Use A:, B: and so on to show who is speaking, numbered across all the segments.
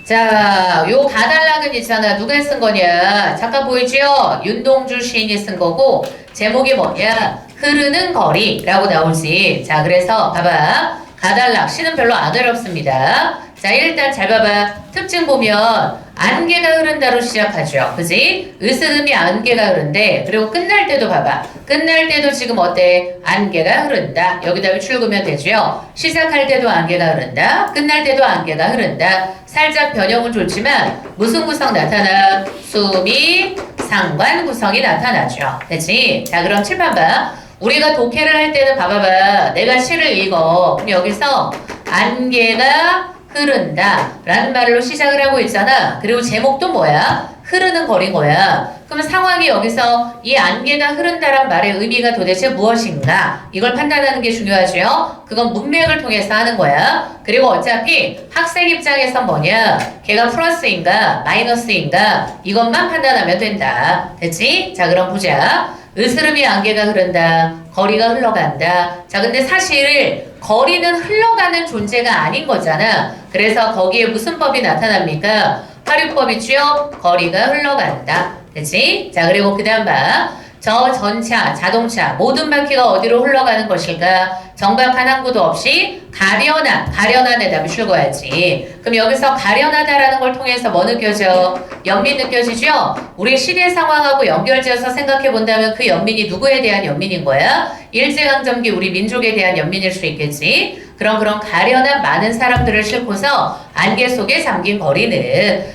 A: 자, 요 가달락은 있잖아. 누가 쓴 거냐? 잠깐 보이죠? 윤동주 시인이 쓴 거고, 제목이 뭐냐? 흐르는 거리라고 나오지. 자, 그래서 봐봐. 가달락 시는 별로 안 어렵습니다. 자, 일단 잘 봐봐. 특징 보면 안개가 흐른다로 시작하죠. 그지? 으스름이 안개가 흐른데, 그리고 끝날 때도 봐봐. 끝날 때도 지금 어때? 안개가 흐른다. 여기다 출구면 되죠. 시작할 때도 안개가 흐른다. 끝날 때도 안개가 흐른다. 살짝 변형은 좋지만 무슨 구성 나타나? 수미, 상관 구성이 나타나죠. 그치? 자, 그럼 칠판 봐. 우리가 독해를 할 때는 봐봐봐. 내가 시를 읽어. 그럼 여기서 안개가 흐른다 라는 말로 시작을 하고 있잖아. 그리고 제목도 뭐야? 흐르는 거리인 거야. 그럼 상황이 여기서 이 안개가 흐른다란 말의 의미가 도대체 무엇인가? 이걸 판단하는 게 중요하죠. 그건 문맥을 통해서 하는 거야. 그리고 어차피 학생 입장에서 뭐냐? 걔가 플러스인가 마이너스인가? 이것만 판단하면 된다. 됐지? 자, 그럼 보자. 으스름이 안개가 흐른다. 거리가 흘러간다. 자, 근데 사실 거리는 흘러가는 존재가 아닌 거잖아. 그래서 거기에 무슨 법이 나타납니까? 화류법이죠. 거리가 흘러간다. 그치? 자, 그리고 그 다음 봐. 저 전차, 자동차, 모든 바퀴가 어디로 흘러가는 것일까? 정박한 항구도 없이 가련한의 답이 출구하지. 그럼 여기서 가련하다라는 걸 통해서 뭐 느껴져? 연민 느껴지죠? 우리 시대 상황하고 연결지어서 생각해 본다면 그 연민이 누구에 대한 연민인 거야? 일제강점기 우리 민족에 대한 연민일 수 있겠지? 그럼 가련한 많은 사람들을 싣고서 안개 속에 잠긴 거리는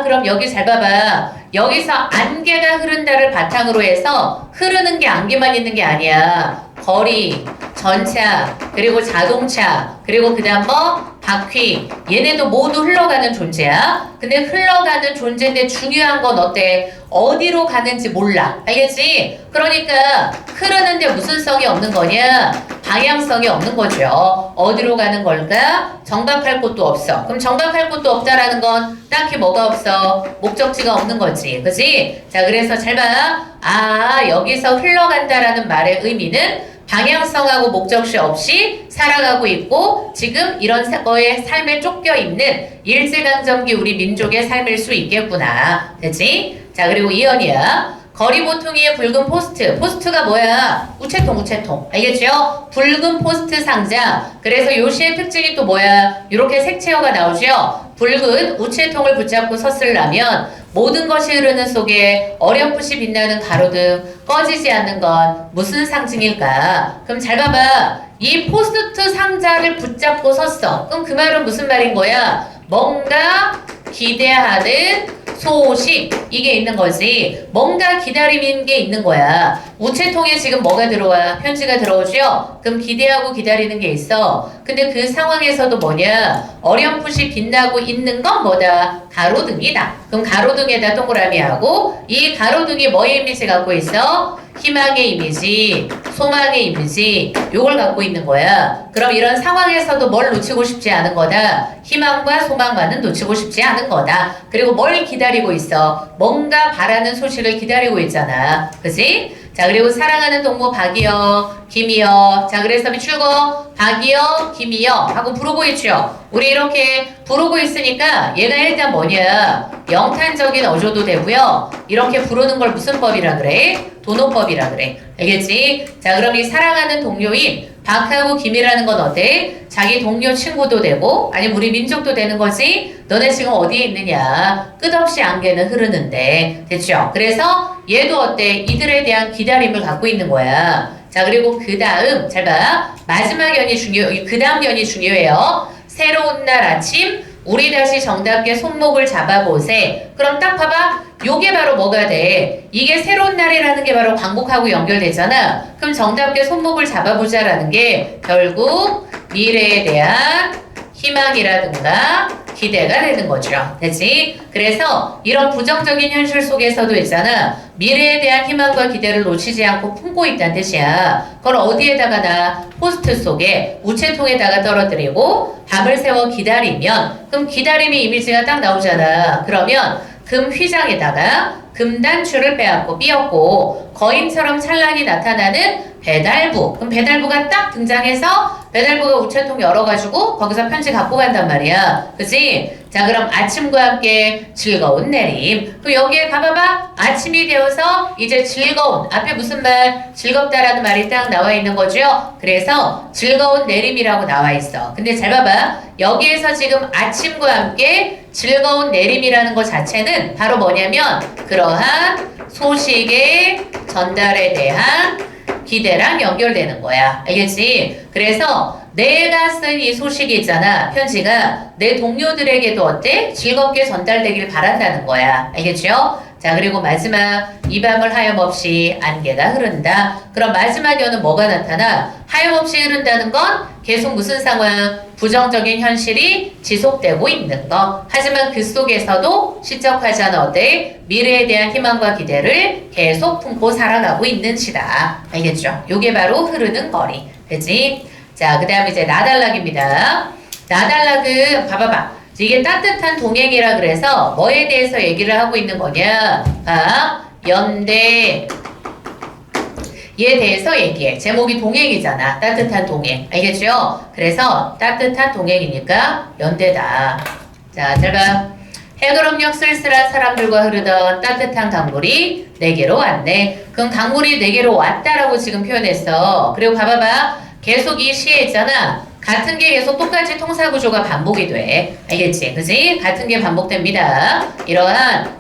A: 그럼 여기 잘 봐봐. 여기서 안개가 흐른다를 바탕으로 해서 흐르는 게 안개만 있는 게 아니야. 거리, 전차, 그리고 자동차, 그리고 그 다음 뭐? 바퀴. 얘네도 모두 흘러가는 존재야. 근데 흘러가는 존재인데 중요한 건 어때? 어디로 가는지 몰라. 알겠지? 그러니까 흐르는데 무슨 성이 없는 거냐? 방향성이 없는 거죠. 어디로 가는 걸까? 정박할 곳도 없어. 그럼 정박할 곳도 없다라는 건 딱히 뭐가 없어? 목적지가 없는 거지. 그치? 자, 그래서 잘 봐. 여기서 흘러간다라는 말의 의미는 방향성하고 목적지 없이 살아가고 있고 지금 이런 거에 삶에 쫓겨 있는 일제강점기 우리 민족의 삶일 수 있겠구나. 됐지? 자, 그리고 이연이야. 거리 모퉁이의 붉은 포스트. 포스트가 뭐야? 우체통. 알겠죠? 붉은 포스트 상자. 그래서 요 시의 특징이 또 뭐야? 이렇게 색채어가 나오죠? 붉은 우체통을 붙잡고 섰으려면 모든 것이 흐르는 속에 어렴풋이 빛나는 가로등, 꺼지지 않는 건 무슨 상징일까? 그럼 잘 봐봐. 이 포스트 상자를 붙잡고 섰어. 그럼 그 말은 무슨 말인 거야? 뭔가 기대하는 소식 이게 있는 거지. 뭔가 기다림인 게 있는 거야. 우체통에 지금 뭐가 들어와? 편지가 들어오죠? 그럼 기대하고 기다리는 게 있어. 근데 그 상황에서도 뭐냐? 어렴풋이 빛나고 있는 건 뭐다? 가로등이다. 그럼 가로등에다 동그라미 하고 이 가로등이 뭐의 이미지 갖고 있어? 희망의 이미지, 소망의 이미지 요걸 갖고 있는 거야. 그럼 이런 상황에서도 뭘 놓치고 싶지 않은 거다. 희망과 소망만은 놓치고 싶지 않은 거다. 그리고 뭘 기다리고 있어? 뭔가 바라는 소식을 기다리고 있잖아. 그치? 자, 그리고 사랑하는 동무 박이여, 김이여. 자, 그래서 미출고 박이여, 김이여 하고 부르고 있죠. 우리 이렇게 부르고 있으니까 얘가 일단 뭐냐? 영탄적인 어조도 되고요. 이렇게 부르는 걸 무슨 법이라 그래? 도노법이라 그래. 알겠지? 자, 그럼 이 사랑하는 동료인 박하고 김이라는 건 어때? 자기 동료 친구도 되고 아니면 우리 민족도 되는 거지? 너네 지금 어디에 있느냐? 끝없이 안개는 흐르는데. 됐죠? 그래서 얘도 어때? 이들에 대한 기다림을 갖고 있는 거야. 자, 그리고 그 다음 잘 봐. 마지막 연이 그 다음 연이 중요해요. 새로운 날 아침 우리 다시 정답게 손목을 잡아보세. 그럼 딱 봐봐. 요게 바로 뭐가 돼? 이게 새로운 날이라는 게 바로 광복하고 연결되잖아. 그럼 정답게 손목을 잡아보자라는 게 결국 미래에 대한 희망이라든가 기대가 되는 거죠. 됐지? 그래서 이런 부정적인 현실 속에서도 있잖아. 미래에 대한 희망과 기대를 놓치지 않고 품고 있다는 뜻이야. 그걸 어디에다가 포스트 속에 우체통에다가 떨어뜨리고 밤을 새워 기다리면 그럼 기다림의 이미지가 딱 나오잖아. 그러면 금 휘장에다가 금단추를 빼앗고 삐었고 거인처럼 찬란히 나타나는 배달부. 그럼 배달부가 딱 등장해서 배달부가 우체통 열어가지고 거기서 편지 갖고 간단 말이야. 그치? 자, 그럼 아침과 함께 즐거운 내림. 그럼 여기에 봐봐봐. 아침이 되어서 이제 즐거운. 앞에 무슨 말? 즐겁다라는 말이 딱 나와 있는 거죠? 그래서 즐거운 내림이라고 나와 있어. 근데 잘 봐봐. 여기에서 지금 아침과 함께 즐거운 내림이라는 것 자체는 바로 뭐냐면 그러한 소식의 전달에 대한 기대랑 연결되는 거야. 알겠지? 그래서 내가 쓴 이 소식이 있잖아. 편지가 내 동료들에게도 어때? 즐겁게 전달되길 바란다는 거야. 알겠죠? 자, 그리고 마지막 이 밤을 하염없이 안개가 흐른다. 그럼 마지막 여는 뭐가 나타나? 하염없이 흐른다는 건 계속 무슨 상황? 부정적인 현실이 지속되고 있는 거. 하지만 그 속에서도 시적하지 않아 어때? 미래에 대한 희망과 기대를 계속 품고 살아가고 있는 시다. 알겠죠? 요게 바로 흐르는 거리. 그치? 자, 그 다음에 이제 나달락입니다. 나달락은 봐봐봐. 이게 따뜻한 동행이라 그래서 뭐에 대해서 얘기를 하고 있는 거냐? 연대에 대해서 얘기해. 제목이 동행이잖아. 따뜻한 동행. 알겠죠? 그래서 따뜻한 동행이니까 연대다. 자, 잘 봐. 해그럼역 쓸쓸한 사람들과 흐르던 따뜻한 강물이 내게로 왔네. 그럼 강물이 내게로 왔다라고 지금 표현했어. 그리고 봐봐봐. 계속 이 시에 있잖아. 같은 게 계속 똑같이 통사구조가 반복이 돼. 알겠지? 그지? 같은 게 반복됩니다. 이러한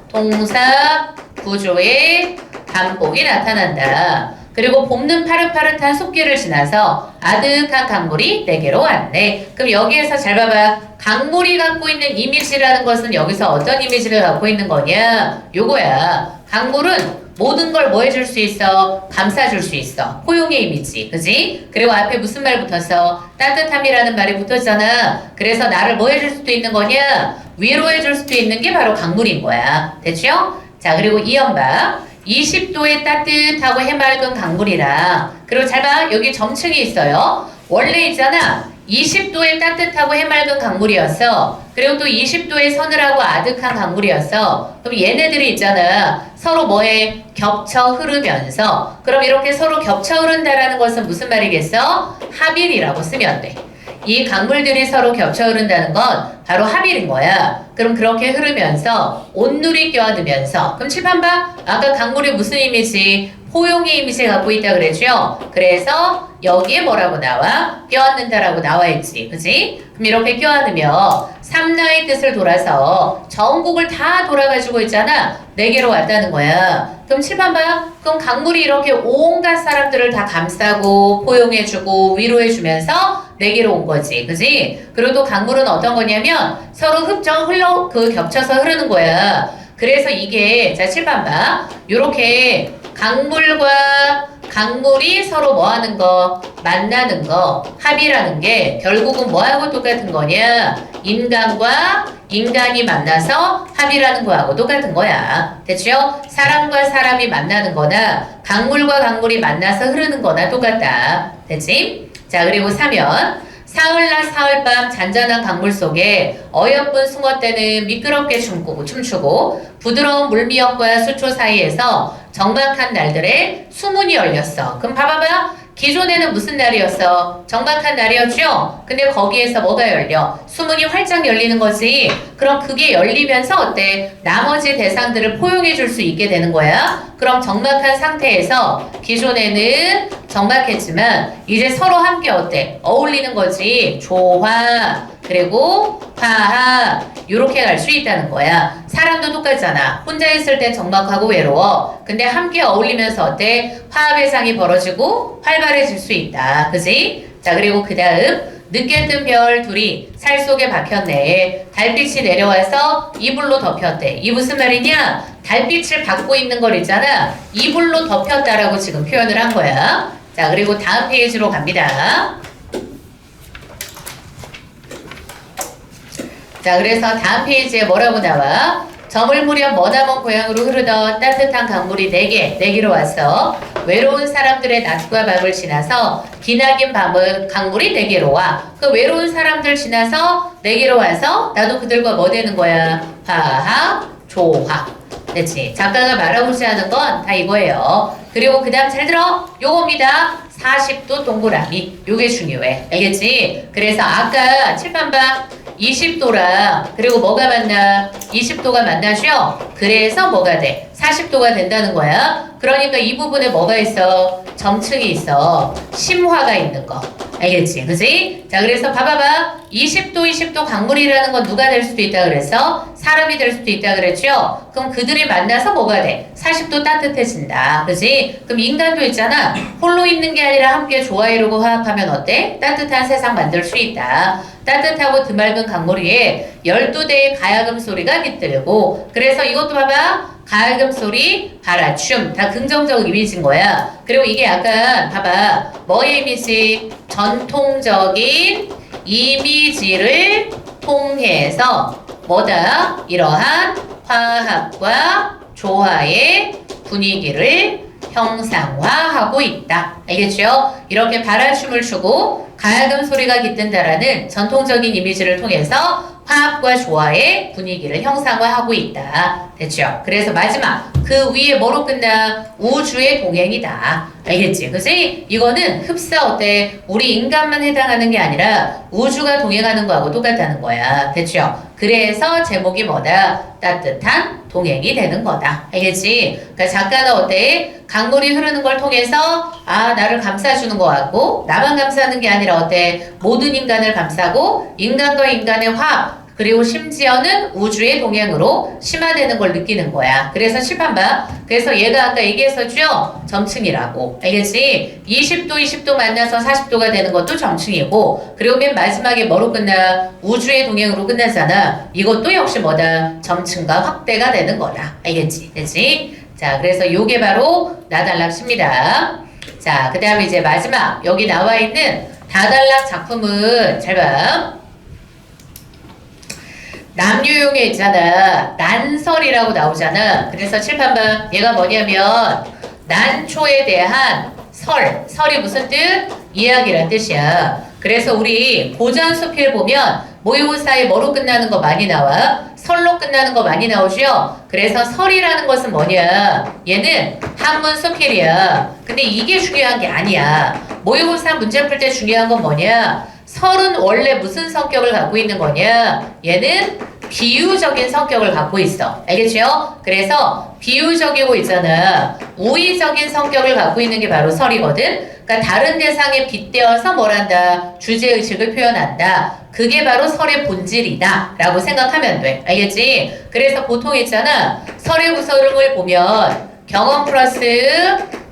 A: 통사구조의 반복이 나타난다. 그리고 볶는 파릇파릇한 숲길을 지나서 아득한 강물이 내게로 왔네. 그럼 여기에서 잘 봐봐. 강물이 갖고 있는 이미지라는 것은 여기서 어떤 이미지를 갖고 있는 거냐? 요거야. 강물은 모든 걸 뭐 해줄 수 있어? 감싸줄 수 있어. 포용의 이미지. 그지? 그리고 앞에 무슨 말 붙었어? 따뜻함이라는 말이 붙었잖아. 그래서 나를 뭐 해줄 수도 있는 거냐? 위로해줄 수도 있는 게 바로 강물인 거야. 됐죠? 자, 그리고 이연봐. 20도의 따뜻하고 해맑은 강물이랑 그리고 잘 봐. 여기 점층이 있어요. 원래 있잖아. 20도의 따뜻하고 해맑은 강물이었어. 그리고 또 20도의 서늘하고 아득한 강물이었어. 그럼 얘네들이 있잖아. 서로 뭐해? 겹쳐 흐르면서. 그럼 이렇게 서로 겹쳐 흐른다라는 것은 무슨 말이겠어? 합일이라고 쓰면 돼. 이 강물들이 서로 겹쳐 흐른다는 건 바로 합일인 거야. 그럼 그렇게 흐르면서 온누리 껴안으면서 그럼 칠판 봐. 아까 강물이 무슨 이미지? 포용의 이미지 갖고 있다 그랬죠? 그래서 여기에 뭐라고 나와? 껴안는다라고 나와 있지. 그지? 그럼 이렇게 껴안으며 삼라의 뜻을 돌아서 전국을 다 돌아가지고 있잖아. 내게로 왔다는 거야. 그럼 칠판 봐. 그럼 강물이 이렇게 온갖 사람들을 다 감싸고 포용해주고 위로해주면서 내게로 온 거지. 그지? 그리고 또 강물은 어떤 거냐면 서로 겹쳐서 흐르는 거야. 그래서 이게 자 칠판 봐. 요렇게 강물과 강물이 서로 뭐 하는 거? 만나는 거. 합이라는 게 결국은 뭐하고 똑같은 거냐? 인간과 인간이 만나서 합이라는 거하고 똑같은 거야. 됐죠? 사람과 사람이 만나는 거나 강물과 강물이 만나서 흐르는 거나 똑같다. 됐지? 자, 그리고 사면 사흘날 사흘밤 잔잔한 강물 속에 어여쁜 숭어떼는 미끄럽게 춤추고 부드러운 물미역과 수초 사이에서 적막한 날들의 수문이 열렸어. 그럼 봐봐봐. 기존에는 무슨 날이었어? 적막한 날이었죠? 근데 거기에서 뭐가 열려? 수문이 활짝 열리는 거지. 그럼 그게 열리면서 어때? 나머지 대상들을 포용해 줄 수 있게 되는 거야. 그럼 적막한 상태에서 기존에는 적막했지만 이제 서로 함께 어때? 어울리는 거지. 조화 그리고 화합 이렇게 갈 수 있다는 거야. 사람도 똑같잖아. 혼자 있을 땐 적막하고 외로워. 근데 함께 어울리면서 어때? 화합의 상이 벌어지고 활발해질 수 있다. 그지? 자, 그리고 그 다음 늦게 뜬 별 둘이 살 속에 박혔네. 달빛이 내려와서 이불로 덮였대. 이 무슨 말이냐? 달빛을 받고 있는 걸 있잖아. 이불로 덮였다라고 지금 표현을 한 거야. 자, 그리고 다음 페이지로 갑니다. 자, 그래서 다음 페이지에 뭐라고 나와? 저물 무렵 머나먼 고향으로 흐르던 따뜻한 강물이 내게로 왔어. 외로운 사람들의 낮과 밤을 지나서 기나긴 밤은 강물이 내게로 와. 그 외로운 사람들 지나서 내게로 와서 나도 그들과 뭐 되는 거야? 화합, 조화. 됐지? 작가가 말하고자 하는 건 다 이거예요. 그리고 그 다음 잘 들어. 요겁니다. 40도 동그라미. 요게 중요해. 알겠지? 그래서 아까 칠판 봐. 20도랑 그리고 뭐가 만나? 20도가 만나죠? 그래서 뭐가 돼? 40도가 된다는 거야. 그러니까 이 부분에 뭐가 있어? 점층이 있어. 심화가 있는 거. 알겠지? 그지? 자, 그래서 봐봐봐. 20도 강물이라는 건 누가 될 수도 있다 그래서 사람이 될 수도 있다 그랬죠? 그럼 그들이 만나서 뭐가 돼? 40도 따뜻해진다. 그지? 그럼 인간도 있잖아. 홀로 있는 게 아니라 함께 조화 이루고 화합하면 어때? 따뜻한 세상 만들 수 있다. 따뜻하고 드맑은 강물 위에 12대의 가야금 소리가 깃들고 그래서 이것도 봐봐. 가야금 소리, 바라춤 다 긍정적 이미지인 거야. 그리고 이게 약간 봐봐. 뭐의 이미지? 전통적인 이미지를 통해서 뭐다? 이러한 화합과 조화의 분위기를 형상화하고 있다. 알겠죠? 이렇게 바라춤을 추고 가야금 소리가 깃든다라는 전통적인 이미지를 통해서 화합과 조화의 분위기를 형상화하고 있다. 됐죠? 그래서 마지막 그 위에 뭐로 끝나? 우주의 동행이다. 알겠지? 그치? 이거는 흡사 어때? 우리 인간만 해당하는 게 아니라 우주가 동행하는 거하고 똑같다는 거야. 됐죠? 그래서 제목이 뭐다? 따뜻한 동행이 되는 거다. 알겠지? 그러니까 작가는 어때? 강물이 흐르는 걸 통해서 나를 감싸주는 거 같고 나만 감싸는 게 아니라 어때? 모든 인간을 감싸고 인간과 인간의 화합 그리고 심지어는 우주의 동행으로 심화되는 걸 느끼는 거야. 그래서 칠판 봐. 그래서 얘가 아까 얘기했었죠? 점층이라고. 알겠지? 20도 만나서 40도가 되는 것도 점층이고 그리고 맨 마지막에 뭐로 끝나? 우주의 동행으로 끝나잖아. 이것도 역시 뭐다? 점층과 확대가 되는 거다. 알겠지? 됐지? 자, 그래서 요게 바로 나달락시입니다. 자, 그 다음에 이제 마지막 여기 나와 있는 다달락 작품은 잘 봐. 남유용에 있잖아. 난설이라고 나오잖아. 그래서 칠판봐. 얘가 뭐냐면 난초에 대한 설이 무슨 뜻? 이야기란 뜻이야. 그래서 우리 고전수필 보면 모의고사에 뭐로 끝나는 거 많이 나와? 설로 끝나는 거 많이 나오죠? 그래서 설이라는 것은 뭐냐? 얘는 한문 수필이야. 근데 이게 중요한 게 아니야. 모의고사 문제 풀 때 중요한 건 뭐냐? 설은 원래 무슨 성격을 갖고 있는 거냐? 얘는 비유적인 성격을 갖고 있어. 알겠죠? 그래서 비유적이고 있잖아. 우의적인 성격을 갖고 있는 게 바로 설이거든. 그러니까 다른 대상에 빗대어서 뭘 한다? 주제의식을 표현한다. 그게 바로 설의 본질이다 라고 생각하면 돼. 알겠지? 그래서 보통 있잖아. 설의 구성을 보면 경험 플러스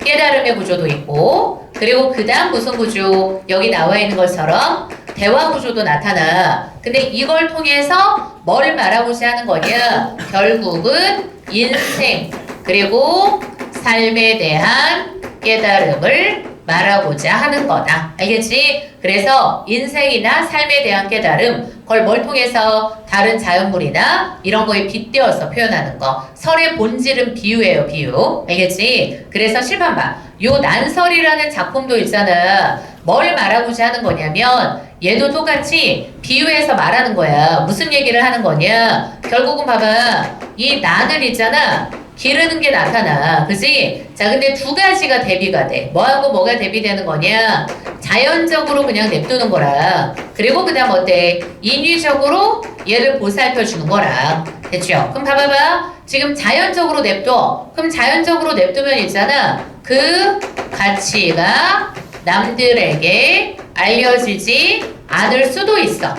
A: 깨달음의 구조도 있고 그리고 그 다음 무슨 구조? 여기 나와 있는 것처럼 대화 구조도 나타나. 근데 이걸 통해서 뭘 말하고자 하는 거냐? 결국은 인생 그리고 삶에 대한 깨달음을 말하고자 하는 거다. 알겠지? 그래서 인생이나 삶에 대한 깨달음 그걸 뭘 통해서 다른 자연물이나 이런 거에 빗대어서 표현하는 거. 설의 본질은 비유예요. 비유. 알겠지? 그래서 칠판 봐. 요 난설이라는 작품도 있잖아. 뭘 말하고자 하는 거냐면 얘도 똑같이 비유해서 말하는 거야. 무슨 얘기를 하는 거냐? 결국은 봐봐. 이 난을 있잖아. 기르는 게 나타나. 그지? 자, 근데 두 가지가 대비가 돼. 뭐하고 뭐가 대비되는 거냐? 자연적으로 그냥 냅두는 거랑 그리고 그 다음 어때? 인위적으로 얘를 보살펴 주는 거랑 됐죠? 그럼 봐봐봐. 지금 자연적으로 냅둬. 그럼 자연적으로 냅두면 있잖아. 그 가치가 남들에게 알려지지 않을 수도 있어.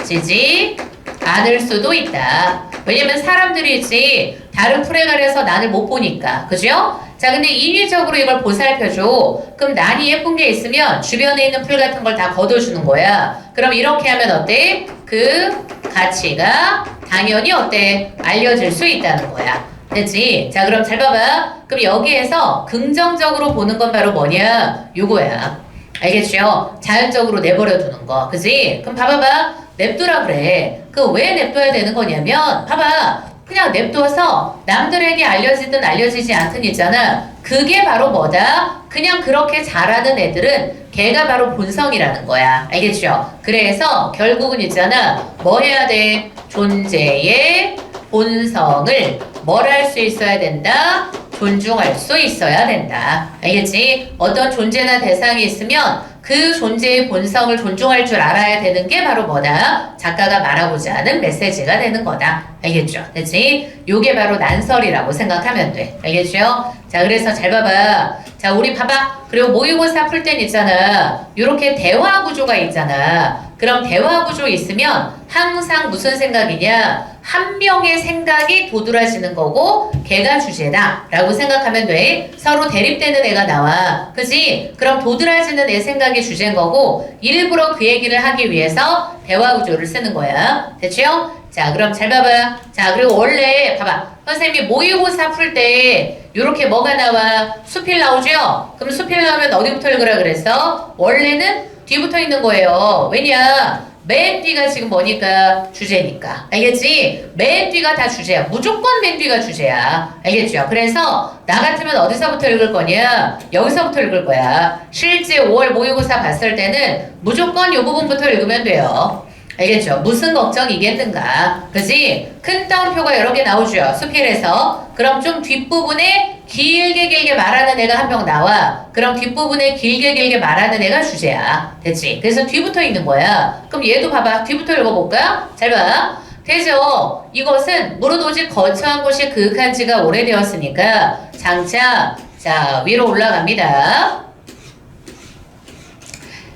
A: 지지 않을 수도 있다. 왜냐면 사람들이 있지 다른 풀에 가려서 난을 못 보니까. 그죠? 자, 근데 인위적으로 이걸 보살펴줘. 그럼 난이 예쁜 게 있으면 주변에 있는 풀 같은 걸 다 걷어주는 거야. 그럼 이렇게 하면 어때? 그 가치가 당연히 어때? 알려질 수 있다는 거야. 됐지? 자, 그럼 잘 봐봐. 그럼 여기에서 긍정적으로 보는 건 바로 뭐냐? 요거야. 알겠죠? 자연적으로 내버려 두는 거. 그지? 그럼 봐봐봐. 냅두라 그래. 그 왜 냅둬야 되는 거냐면 봐봐. 그냥 냅둬서 남들에게 알려지든 알려지지 않든 있잖아. 그게 바로 뭐다? 그냥 그렇게 잘하는 애들은 걔가 바로 본성이라는 거야. 알겠죠? 그래서 결국은 있잖아. 뭐 해야 돼? 존재의 본성을 뭘 할 수 있어야 된다? 존중할 수 있어야 된다. 알겠지? 어떤 존재나 대상이 있으면 그 존재의 본성을 존중할 줄 알아야 되는 게 바로 뭐다? 작가가 말하고자 하는 메시지가 되는 거다. 알겠죠? 그치? 요게 바로 난설이라고 생각하면 돼. 알겠죠? 자, 그래서 잘 봐봐. 자, 우리 봐봐. 그리고 모의고사 풀 땐 있잖아. 요렇게 대화 구조가 있잖아. 그럼 대화 구조 있으면 항상 무슨 생각이냐? 한 명의 생각이 도드라지는 거고 걔가 주제다 라고 생각하면 돼. 서로 대립되는 애가 나와. 그지? 그럼 도드라지는 애 생각이 주제인 거고 일부러 그 얘기를 하기 위해서 대화 구조를 쓰는 거야. 됐죠? 자, 그럼 잘 봐봐. 자, 그리고 원래 봐봐. 선생님이 모의고사 풀 때 요렇게 뭐가 나와? 수필 나오죠? 그럼 수필 나오면 어디부터 읽으라 그랬어? 원래는 뒤부터 있는 거예요. 왜냐? 맨 뒤가 지금 뭐니까? 주제니까. 알겠지? 맨 뒤가 다 주제야. 무조건 맨 뒤가 주제야. 알겠죠? 그래서 나 같으면 어디서부터 읽을 거냐? 여기서부터 읽을 거야. 실제 5월 모의고사 봤을 때는 무조건 이 부분부터 읽으면 돼요. 알겠죠? 무슨 걱정이겠는가? 그지? 큰 따옴표가 여러 개 나오죠? 수필에서. 그럼 좀 뒷부분에 길게 말하는 애가 한 명 나와. 그럼 뒷부분에 길게 말하는 애가 주제야. 됐지? 그래서 뒤부터 있는 거야. 그럼 얘도 봐봐. 뒤부터 읽어볼까? 잘 봐. 되죠? 이것은 무릇 오직 거처한 곳이 그윽한 지가 오래되었으니까 장차 자 위로 올라갑니다.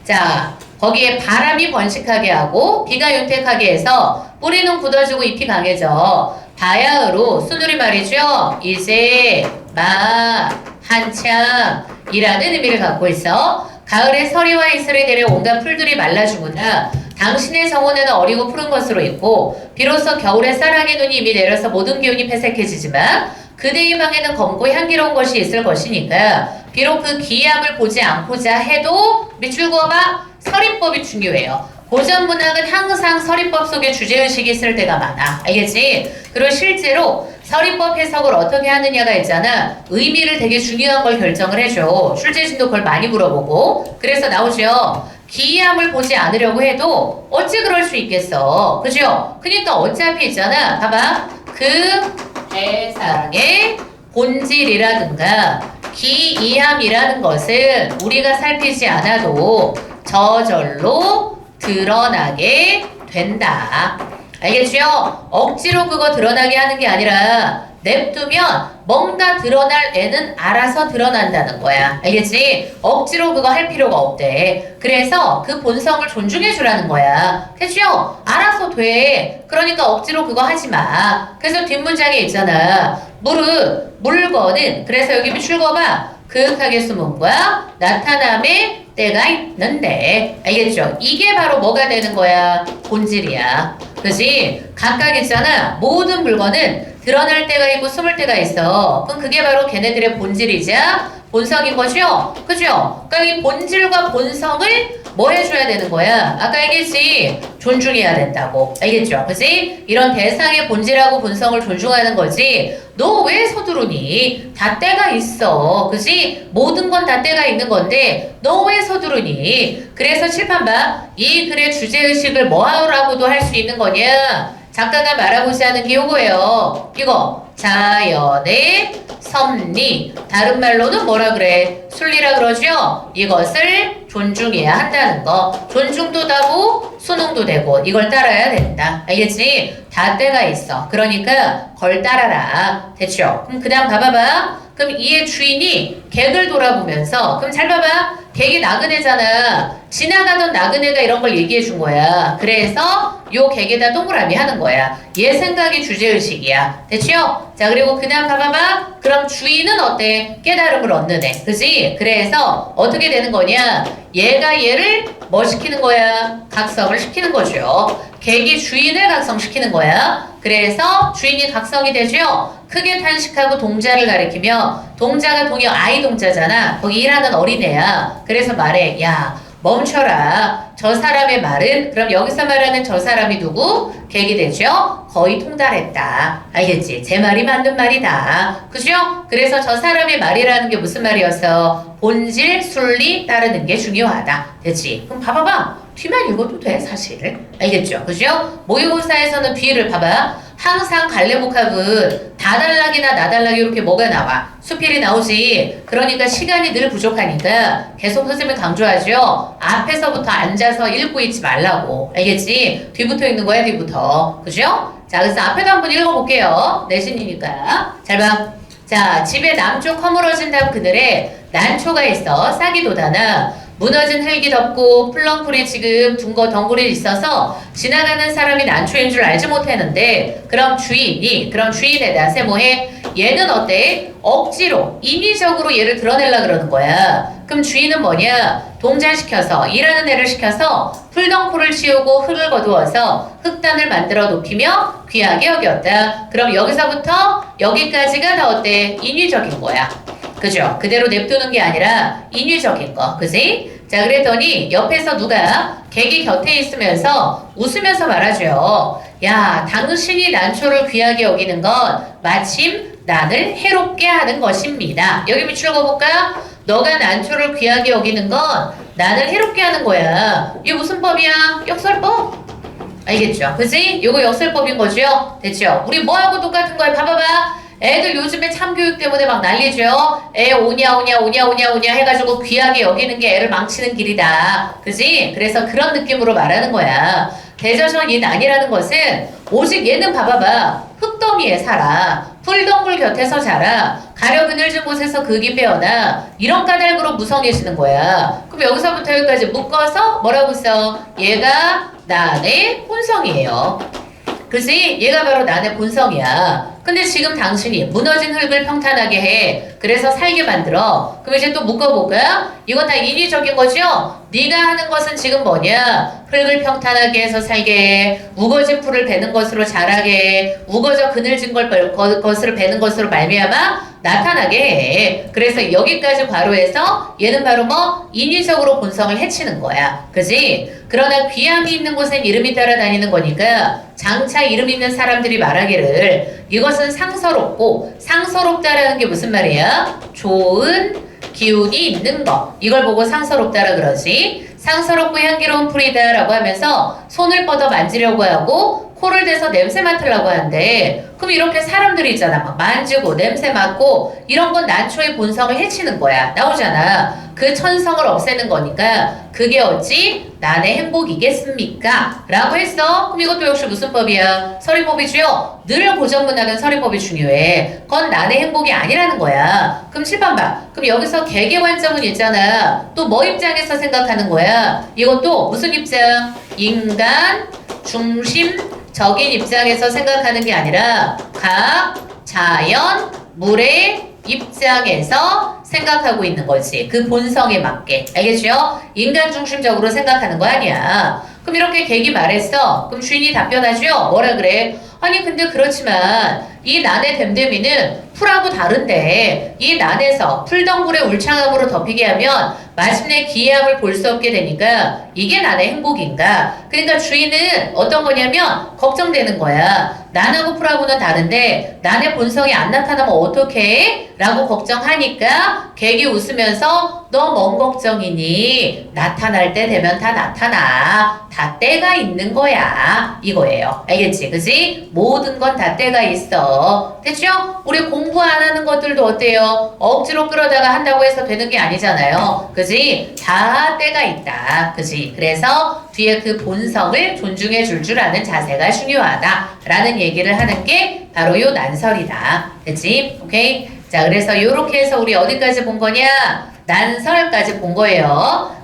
A: 자 거기에 바람이 번식하게 하고 비가 윤택하게 해서 뿌리는 굳어지고 잎이 강해져 바야흐로 순우리 말이죠. 이제 한창이라는 의미를 갖고 있어. 가을에 서리와 이슬이 내려 온갖 풀들이 말라 죽으나 당신의 정원에는 어리고 푸른 것으로 있고 비로소 겨울에 쌀하게 눈이 이미 내려서 모든 기운이 패색해지지만 그대의 방에는 검고 향기로운 것이 있을 것이니까 비록 그 기이함을 보지 않고자 해도 밑줄 그어봐. 서리법이 중요해요. 고전 문학은 항상 서리법 속에 주제의식이 있을 때가 많아. 알겠지? 그리고 실제로 서리법 해석을 어떻게 하느냐가 있잖아. 의미를 되게 중요한 걸 결정을 해줘. 출제진도 그걸 많이 물어보고. 그래서 나오죠. 기이함을 보지 않으려고 해도 어찌 그럴 수 있겠어. 그죠? 그러니까 어차피 있잖아. 봐봐. 그 대상의 본질이라든가 기이함이라는 것은 우리가 살피지 않아도 저절로 드러나게 된다. 알겠죠? 억지로 그거 드러나게 하는 게 아니라 냅두면 뭔가 드러날 애는 알아서 드러난다는 거야. 알겠지? 억지로 그거 할 필요가 없대. 그래서 그 본성을 존중해 주라는 거야. 그죠? 알아서 돼. 그러니까 억지로 그거 하지 마. 그래서 뒷문장에 있잖아. 물건은 그래서 여기 밑줄 그어봐. 그윽하게 숨은 거야. 나타남의 때가 있는데. 알겠죠? 이게 바로 뭐가 되는 거야? 본질이야. 그지? 각각 있잖아. 모든 물건은 드러날 때가 있고 숨을 때가 있어. 그럼 그게 바로 걔네들의 본질이자 본성인 거죠? 그죠? 그러니까 이 본질과 본성을 뭐 해줘야 되는 거야? 아까 얘기했지? 존중해야 된다고. 알겠죠? 그지? 이런 대상의 본질하고 본성을 존중하는 거지. 너 왜 서두르니? 다 때가 있어. 그지? 모든 건 다 때가 있는 건데 너 왜 서두르니? 그래서 칠판 봐. 이 글의 주제의식을 뭐하라고도 할 수 있는 거냐? 작가가 말하고자 하는 게 요거예요. 이거 자연의 섭리. 다른 말로는 뭐라 그래? 순리라 그러죠? 이것을 존중해야 한다는 거. 존중도 되고 수능도 되고 이걸 따라야 된다. 알겠지? 다 때가 있어. 그러니까 걸 따라라. 됐죠? 그럼 그 다음 봐봐봐. 그럼 이의 주인이 객을 돌아보면서 그럼 잘 봐봐. 객이 나그네잖아. 지나가던 나그네가 이런 걸 얘기해 준 거야. 그래서 요 객에다 동그라미 하는 거야. 얘 생각이 주제의식이야. 됐죠? 자 그리고 그 다음 봐봐봐. 그럼 주인은 어때? 깨달음을 얻는 애. 그지? 그래서 어떻게 되는 거냐? 얘가 얘를 뭐 시키는 거야? 각성을 시키는 거죠. 객이 주인을 각성시키는 거야. 그래서 주인이 각성이 되죠. 크게 탄식하고 동자를 가리키며 동자가 동요 아이 동자잖아. 거기 일하는 어린애야. 그래서 말해. 야 멈춰라. 저 사람의 말은 그럼 여기서 말하는 저 사람이 누구? 객이 되죠? 거의 통달했다. 알겠지? 제 말이 맞는 말이다. 그죠? 그래서 저 사람의 말이라는 게 무슨 말이었어? 본질, 순리 따르는 게 중요하다. 됐지? 그럼 봐봐봐. 뒤만 읽어도 돼 사실. 알겠죠? 그죠? 모의고사에서는 뒤를 봐봐. 항상 갈래복합은 다달락이나 나달락 이렇게 뭐가 나와? 수필이 나오지. 그러니까 시간이 늘 부족하니까 계속 선생님이 강조하죠. 앞에서부터 앉아서 읽고 있지 말라고. 알겠지? 뒤부터 읽는 거야, 뒤부터. 그죠? 자, 그래서 앞에도 한번 읽어볼게요. 내신이니까. 잘 봐. 자, 집의 남쪽 허물어진 담 그늘에 난초가 있어 싹이 돋아나 무너진 흙이 덮고 풀렁풀이 지금 둥거 덩굴이 있어서 지나가는 사람이 난초인 줄 알지 못했는데 그럼 주인에다 세모해 얘는 어때? 억지로 인위적으로 얘를 드러내려 그러는 거야. 그럼 주인은 뭐냐? 동자시켜서 일하는 애를 시켜서 풀덩굴을 치우고 흙을 거두어서 흙단을 만들어 높이며 귀하게 여겼다. 그럼 여기서부터 여기까지가 다 어때? 인위적인 거야. 그죠? 그대로 냅두는 게 아니라 인위적인 거. 그지? 자, 그랬더니 옆에서 누가 객이 곁에 있으면서 웃으면서 말하죠. 야, 당신이 난초를 귀하게 여기는 건 마침 난을 해롭게 하는 것입니다. 여기 밑줄 그어볼까? 너가 난초를 귀하게 여기는 건 난을 해롭게 하는 거야. 이게 무슨 법이야? 역설법? 알겠죠? 그지? 요거 역설법인 거죠? 됐죠? 우리 뭐하고 똑같은 거야? 봐봐봐. 애들 요즘에 참교육 때문에 막 난리죠. 애 오냐 해가지고 귀하게 여기는 게 애를 망치는 길이다. 그지? 그래서 그런 느낌으로 말하는 거야. 대저선 이 난이라는 것은 오직 얘는 봐봐봐. 흙더미에 살아. 풀덩굴 곁에서 자라. 가려 그늘진 곳에서 극이 빼어나. 이런 까닭으로 무성해지는 거야. 그럼 여기서부터 여기까지 묶어서 뭐라고 써? 얘가 난의 본성이에요. 그지? 얘가 바로 난의 본성이야. 근데 지금 당신이 무너진 흙을 평탄하게 해. 그래서 살게 만들어. 그럼 이제 또 묶어볼까? 이건 다 인위적인 거죠? 네가 하는 것은 지금 뭐냐? 흙을 평탄하게 해서 살게 해. 우거진 풀을 베는 것으로 자라게 해. 우거져 그늘진 것을 베는 것으로 말미암아 나타나게 해. 그래서 여기까지 괄호해서 얘는 바로 뭐? 인위적으로 본성을 해치는 거야. 그지? 그러나 귀함이 있는 곳엔 이름이 따라다니는 거니까 장차 이름 있는 사람들이 말하기를 이것은 상서롭다라는 게 무슨 말이야? 좋은 기운이 있는 거. 이걸 보고 상서롭다라 그러지. 상서롭고 향기로운 풀이다 라고 하면서 손을 뻗어 만지려고 하고 코를 대서 냄새 맡으려고 하는데 그럼 이렇게 사람들이 있잖아. 막 만지고 냄새 맡고 이런 건 난초의 본성을 해치는 거야. 나오잖아. 그 천성을 없애는 거니까 그게 어찌 난의 행복이겠습니까? 라고 했어. 그럼 이것도 역시 무슨 법이야? 서리법이죠? 늘 고전문학은 서리법이 중요해. 그건 난의 행복이 아니라는 거야. 그럼 칠판 봐. 그럼 여기서 개개 관점은 있잖아. 또 뭐 입장에서 생각하는 거야? 이것도 무슨 입장? 인간 중심적인 입장에서 생각하는 게 아니라 각 자연 물의 입장에서 생각하고 있는 거지. 그 본성에 맞게. 알겠죠? 인간 중심적으로 생각하는 거 아니야. 그럼 이렇게 객이 말했어. 그럼 주인이 답변하죠? 뭐라 그래? 아니 근데 그렇지만 이 난의 댐댐이는 풀하고 다른데 이 난에서 풀덩굴의 울창함으로 덮이게 하면 마침내 기이함을 볼 수 없게 되니까 이게 난의 행복인가? 그러니까 주인은 어떤 거냐면 걱정되는 거야. 난하고 풀하고는 다른데 난의 본성이 안 나타나면 어떡해? 라고 걱정하니까 객이 웃으면서 너 뭔 걱정이니? 나타날 때 되면 다 나타나. 다 때가 있는 거야. 이거예요. 알겠지? 그지? 모든 건 다 때가 있어. 됐죠? 우리 공부 안 하는 것들도 어때요? 억지로 끌어다가 한다고 해서 되는 게 아니잖아요. 그지? 다 때가 있다. 그지? 그래서 뒤에 그 본성을 존중해 줄 아는 자세가 중요하다. 라는 얘기를 하는 게 바로 요 난설이다. 그치? 오케이? 자, 그래서 요렇게 해서 우리 어디까지 본 거냐? 난설까지 본 거예요.